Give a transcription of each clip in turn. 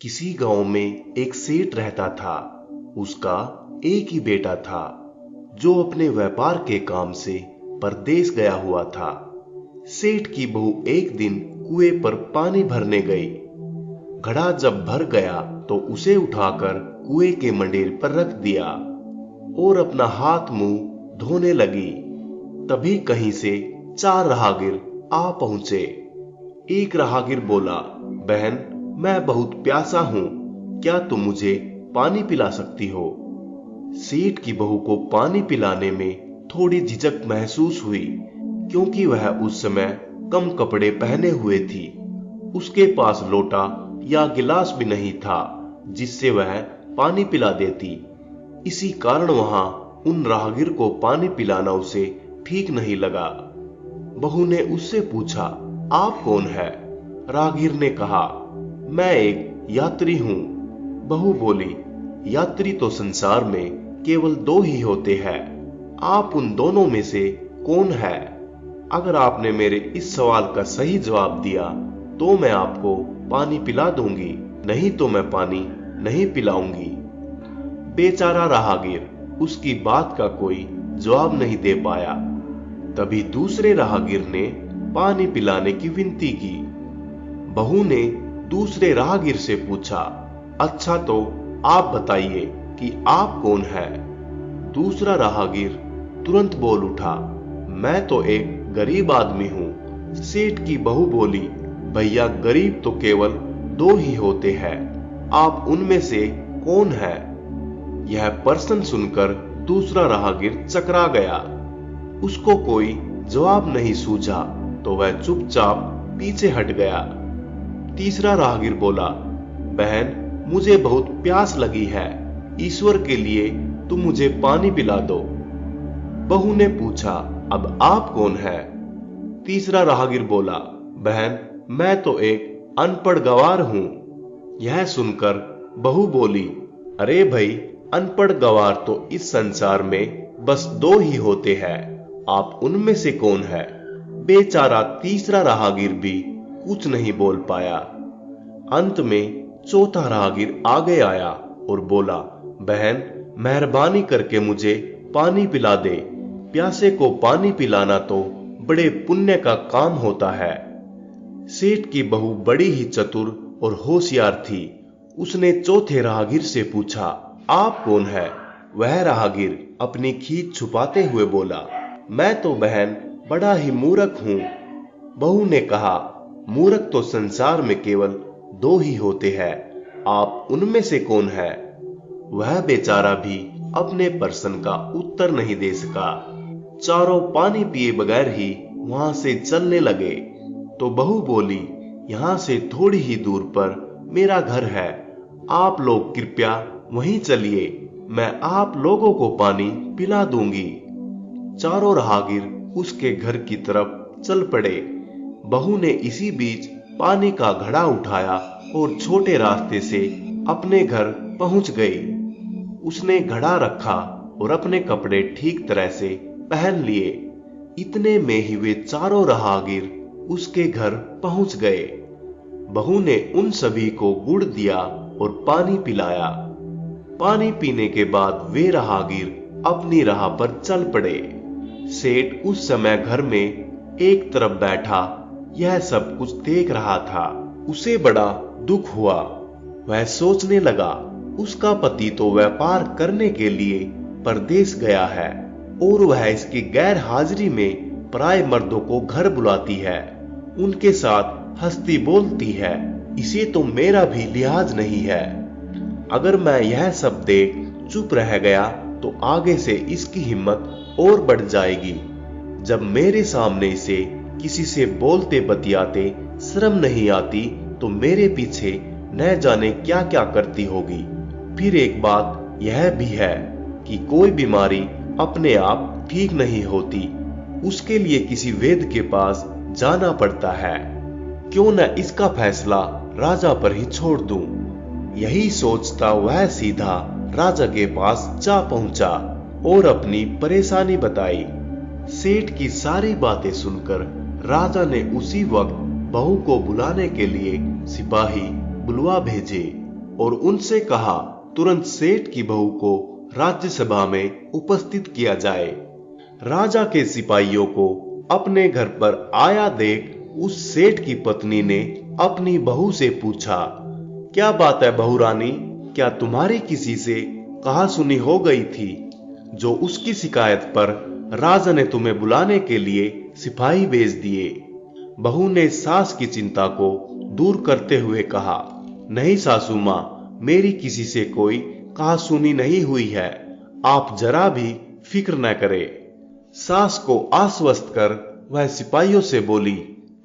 किसी गांव में एक सेठ रहता था। उसका एक ही बेटा था जो अपने व्यापार के काम से परदेश गया हुआ था। सेठ की बहू एक दिन कुएं पर पानी भरने गई। घड़ा जब भर गया तो उसे उठाकर कुएं के मंडेर पर रख दिया और अपना हाथ मुंह धोने लगी। तभी कहीं से 4 राहगीर आ पहुंचे। एक राहगीर बोला, बहन, मैं बहुत प्यासा हूं, क्या तुम मुझे पानी पिला सकती हो? सेठ की बहू को पानी पिलाने में थोड़ी झिझक महसूस हुई, क्योंकि वह उस समय कम कपड़े पहने हुए थी। उसके पास लोटा या गिलास भी नहीं था जिससे वह पानी पिला देती। इसी कारण वहां उन राहगीर को पानी पिलाना उसे ठीक नहीं लगा। बहू ने उससे पूछा, आप कौन है? राहगीर ने कहा, मैं एक यात्री हूं। बहू बोली, यात्री तो संसार में केवल 2 ही होते हैं। आप उन दोनों में से कौन है? अगर आपने मेरे इस सवाल का सही जवाब दिया तो मैं आपको पानी पिला दूंगी, नहीं तो मैं पानी नहीं पिलाऊंगी। बेचारा राहगीर उसकी बात का कोई जवाब नहीं दे पाया। तभी दूसरे राहगीर ने पानी पिलाने की विनती की। बहू ने दूसरे राहगीर से पूछा, अच्छा तो आप बताइए कि आप कौन है? दूसरा राहगीर तुरंत बोल उठा, मैं तो एक गरीब आदमी हूं। सेठ की बहू बोली, भैया, गरीब तो केवल 2 ही होते हैं, आप उनमें से कौन है? यह प्रश्न सुनकर दूसरा राहगीर चकरा गया। उसको कोई जवाब नहीं सूझा तो वह चुपचाप पीछे हट गया। तीसरा राहगीर बोला, बहन, मुझे बहुत प्यास लगी है, ईश्वर के लिए तुम मुझे पानी पिला दो। बहू ने पूछा, अब आप कौन है? तीसरा राहगीर बोला, बहन, मैं तो एक अनपढ़ गवार हूं। यह सुनकर बहू बोली, अरे भाई, अनपढ़ गवार तो इस संसार में बस 2 ही होते हैं, आप उनमें से कौन है? बेचारा तीसरा राहगीर भी कुछ नहीं बोल पाया। अंत में चौथा राहगीर आगे आया और बोला, बहन, मेहरबानी करके मुझे पानी पिला दे। प्यासे को पानी पिलाना तो बड़े पुण्य का काम होता है। सेठ की बहू बड़ी ही चतुर और होशियार थी। उसने चौथे राहगीर से पूछा, आप कौन है? वह राहगीर अपनी खीज छुपाते हुए बोला, मैं तो बहन बड़ा ही मूर्ख हूं। बहू ने कहा, मूर्ख तो संसार में केवल 2 ही होते हैं, आप उनमें से कौन है? वह बेचारा भी अपने प्रश्न का उत्तर नहीं दे सका। चारों पानी पिए बगैर ही वहां से चलने लगे। तो बहू बोली, यहां से थोड़ी ही दूर पर मेरा घर है, आप लोग कृपया वहीं चलिए, मैं आप लोगों को पानी पिला दूंगी। चारों राहगीर उसके घर की तरफ चल पड़े। बहू ने इसी बीच पानी का घड़ा उठाया और छोटे रास्ते से अपने घर पहुंच गई। उसने घड़ा रखा और अपने कपड़े ठीक तरह से पहन लिए। इतने में ही वे चारों राहगीर उसके घर पहुंच गए। बहू ने उन सभी को गुड़ दिया और पानी पिलाया। पानी पीने के बाद वे राहगीर अपनी राह पर चल पड़े। सेठ उस समय घर में एक तरफ बैठा यह सब कुछ देख रहा था। उसे बड़ा दुख हुआ। वह सोचने लगा, उसका पति तो व्यापार करने के लिए परदेश गया है और वह इसकी गैर हाजिरी में पराये मर्दों को घर बुलाती है, उनके साथ हंसती बोलती है। इसे तो मेरा भी लिहाज नहीं है। अगर मैं यह सब देख चुप रह गया तो आगे से इसकी हिम्मत और बढ़ जाएगी। जब मेरे सामने इसे किसी से बोलते बतियाते शर्म नहीं आती तो मेरे पीछे न जाने क्या क्या करती होगी। फिर एक बात यह भी है कि कोई बीमारी अपने आप ठीक नहीं होती, उसके लिए किसी वैद्य के पास जाना पड़ता है। क्यों न इसका फैसला राजा पर ही छोड़ दूं। यही सोचता वह सीधा राजा के पास जा पहुंचा और अपनी परेशानी बताई। सेठ की सारी बातें सुनकर राजा ने उसी वक्त बहू को बुलाने के लिए सिपाही बुलवा भेजे। और उनसे कहा तुरंत सेठ की बहू को राज्यसभा में उपस्थित किया जाए। राजा के सिपाहियों को अपने घर पर आया देख उस सेठ की पत्नी ने अपनी बहू से पूछा, क्या बात है बहू रानी, क्या तुम्हारी किसी से कहा सुनी हो गई थी, जो उसकी शिकायत पर राजा ने तुम्हें बुलाने के लिए सिपाही भेज दिए? बहू ने सास की चिंता को दूर करते हुए कहा, नहीं सासू मां, मेरी किसी से कोई कहा सुनी नहीं हुई है, आप जरा भी फिक्र न करें। सास को आश्वस्त कर वह सिपाहियों से बोली,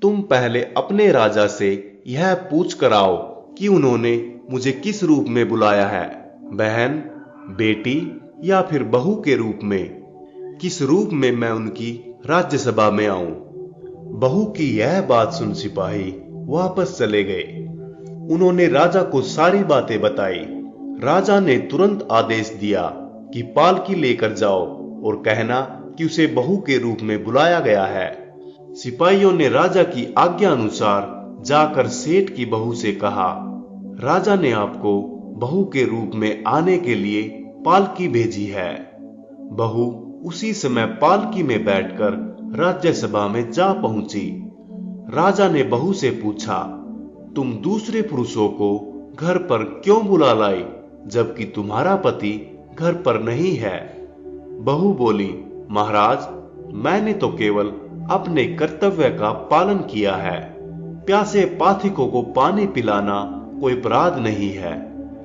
तुम पहले अपने राजा से यह पूछ कर आओ कि उन्होंने मुझे किस रूप में बुलाया है, बहन, बेटी या फिर बहू के रूप में, किस रूप में मैं उनकी राज्यसभा में आऊं। बहू की यह बात सुन सिपाही वापस चले गए। उन्होंने राजा को सारी बातें बताई। राजा ने तुरंत आदेश दिया कि पालकी लेकर जाओ और कहना कि उसे बहू के रूप में बुलाया गया है। सिपाहियों ने राजा की आज्ञा अनुसार जाकर सेठ की बहू से कहा, राजा ने आपको बहू के रूप में आने के लिए पालकी भेजी है। बहू उसी समय पालकी में बैठकर राज्यसभा में जा पहुंची। राजा ने बहू से पूछा, तुम दूसरे पुरुषों को घर पर क्यों बुला लाई, जबकि तुम्हारा पति घर पर नहीं है? बहू बोली, महाराज, मैंने तो केवल अपने कर्तव्य का पालन किया है। प्यासे पाथिकों को पानी पिलाना कोई अपराध नहीं है,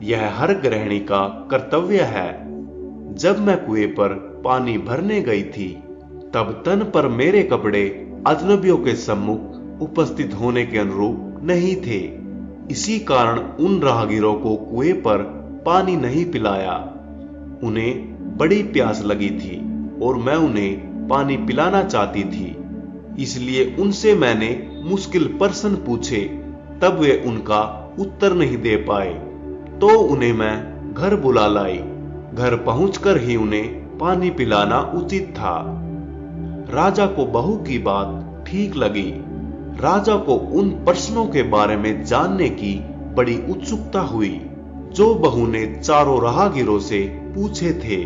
यह हर गृहिणी का कर्तव्य है। जब मैं कुएं पर पानी भरने गई थी, तब तन पर मेरे कपड़े अजनबियों के सम्मुख उपस्थित होने के अनुरूप नहीं थे। इसी कारण उन राहगीरों को कुएं पर पानी नहीं पिलाया। उन्हें बड़ी प्यास लगी थी और मैं उन्हें पानी पिलाना चाहती थी, इसलिए उनसे मैंने मुश्किल प्रश्न पूछे, तब वे उनका उत्तर नहीं दे पाए, तो उन्हें मैं घर बुला लाई। घर पहुंचकर ही उन्हें पानी पिलाना उचित था। राजा को बहू की बात ठीक लगी। राजा को उन प्रश्नों के बारे में जानने की बड़ी उत्सुकता हुई जो बहू ने चारों राहगीरों से पूछे थे।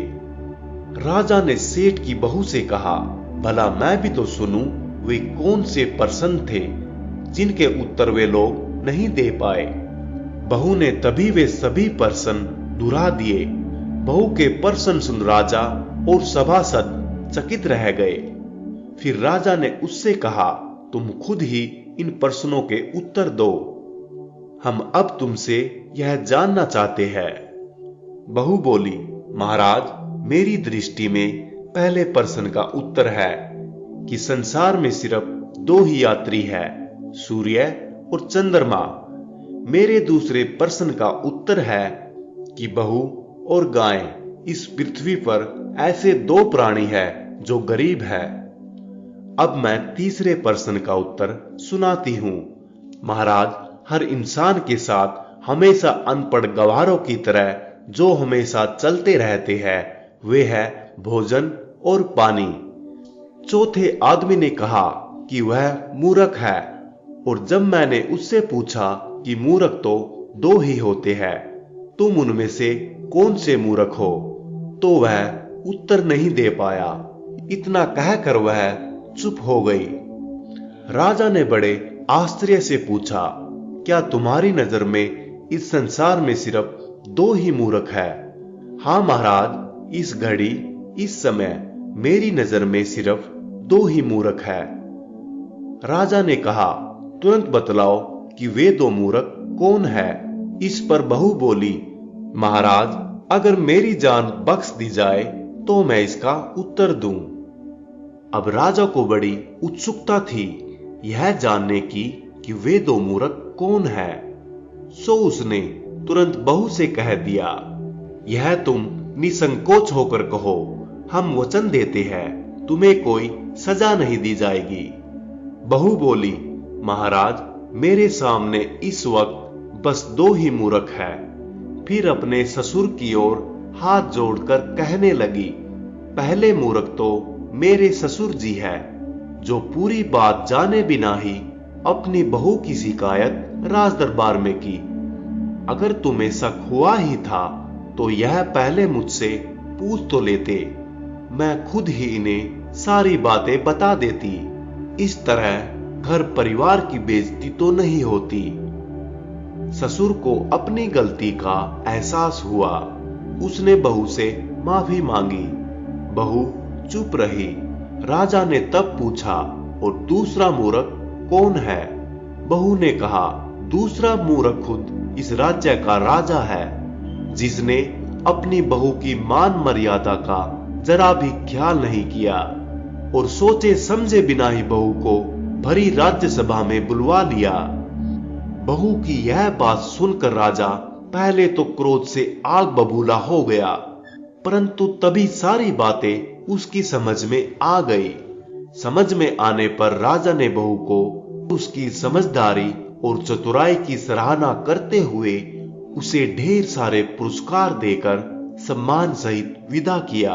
राजा ने सेठ की बहू से कहा, भला मैं भी तो सुनूं वे कौन से प्रश्न थे जिनके उत्तर वे लोग नहीं दे पाए। बहू ने तभी वे सभी प्रश्न दोहरा दिए। बहू के प्रश्न सुन राजा और सभासद चकित रह गए। फिर राजा ने उससे कहा, तुम खुद ही इन प्रश्नों के उत्तर दो, हम अब तुमसे यह जानना चाहते हैं। बहू बोली, महाराज, मेरी दृष्टि में पहले प्रश्न का उत्तर है कि संसार में सिर्फ दो ही यात्री है, सूर्य और चंद्रमा। मेरे दूसरे प्रश्न का उत्तर है कि बहू और गाय, इस पृथ्वी पर ऐसे दो प्राणी हैं जो गरीब है। अब मैं तीसरे प्रश्न का उत्तर सुनाती हूं। महाराज, हर इंसान के साथ हमेशा अनपढ़ गवारों की तरह जो हमेशा चलते रहते हैं, वे है भोजन और पानी। चौथे आदमी ने कहा कि वह मूर्ख है, और जब मैंने उससे पूछा कि मूर्ख तो दो ही होते हैं, तुम उनमें से कौन से मूर्ख हो, तो वह उत्तर नहीं दे पाया। इतना कहकर वह चुप हो गई। राजा ने बड़े आश्चर्य से पूछा, क्या तुम्हारी नजर में इस संसार में सिर्फ दो ही मूर्ख है? हाँ महाराज, इस घड़ी, इस समय मेरी नजर में सिर्फ दो ही मूर्ख है। राजा ने कहा, तुरंत बतलाओ कि वे दो मूर्ख कौन है? इस पर बहू बोली, महाराज, अगर मेरी जान बख्श दी जाए तो मैं इसका उत्तर दूं। अब राजा को बड़ी उत्सुकता थी यह जानने की कि वे दो मूर्ख कौन है। सो उसने तुरंत बहू से कह दिया, यह तुम निसंकोच होकर कहो, हम वचन देते हैं तुम्हें कोई सजा नहीं दी जाएगी। बहू बोली, महाराज, मेरे सामने इस वक्त बस दो ही मूर्ख है। फिर अपने ससुर की ओर हाथ जोड़कर कहने लगी, पहले मूर्ख तो मेरे ससुर जी है, जो पूरी बात जाने बिना ही अपनी बहू की शिकायत राज दरबार में की। अगर तुम्हें शक हुआ ही था तो यह पहले मुझसे पूछ तो लेते, मैं खुद ही इन्हें सारी बातें बता देती। इस तरह घर परिवार की बेइज्जती तो नहीं होती। ससुर को अपनी गलती का एहसास हुआ। उसने बहू से माफी मांगी। बहू चुप रही। राजा ने तब पूछा, और दूसरा मूर्ख कौन है? बहू ने कहा, दूसरा मूर्ख खुद इस राज्य का राजा है, जिसने अपनी बहू की मान मर्यादा का जरा भी ख्याल नहीं किया और सोचे समझे बिना ही बहू को भरी राज्यसभा में बुलवा लिया। बहू की यह बात सुनकर राजा पहले तो क्रोध से आग बबूला हो गया, परंतु तभी सारी बातें उसकी समझ में आ गई। समझ में आने पर राजा ने बहू को उसकी समझदारी और चतुराई की सराहना करते हुए उसे ढेर सारे पुरस्कार देकर सम्मान सहित विदा किया।